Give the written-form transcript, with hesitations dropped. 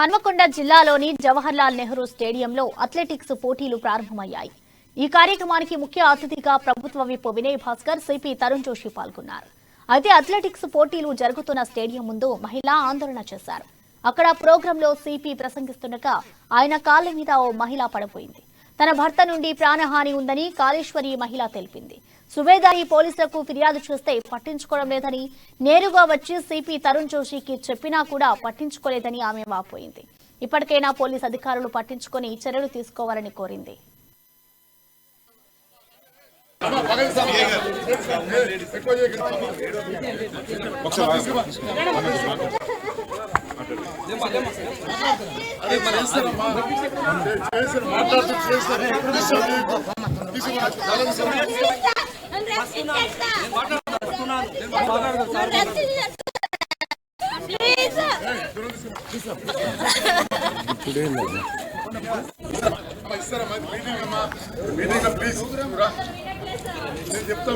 హన్మకొండ జిల్లాలోని జవహర్లాల్ నెహ్రూ స్టేడియంలో అథ్లెటిక్స్ పోటీలు ప్రారంభమయ్యాయి. ఈ కార్యక్రమానికి ముఖ్య అతిథిగా ప్రభుత్వ విప్ వినయ్ భాస్కర్, సిపి తరుణ్ జోషి పాల్గొన్నారు. అయితే అథ్లెటిక్స్ పోటీలు జరుగుతున్న స్టేడియం ముందు మహిళా ఆందోళన చేశారు. అక్కడ ప్రోగ్రాంలో సిపి ప్రసంగిస్తుండగా ఆయన కాళ్ల మీద ఓ మహిళ పడిపోయింది. తన భర్త నుండి ప్రాణహాని ఉందని కాళేశ్వరి మహిళ తెలిపింది. సుబేదారి పోలీసులకు ఫిర్యాదు చేస్తే పట్టించుకోవడం లేదని, నేరుగా వచ్చి సిపి తరుణ్ జోషికి చెప్పినా కూడా పట్టించుకోలేదని ఆమె వాపోయింది. ఇప్పటికైనా పోలీసు అధికారులు పట్టించుకొని చర్యలు తీసుకోవాలని కోరింది. చెప్తా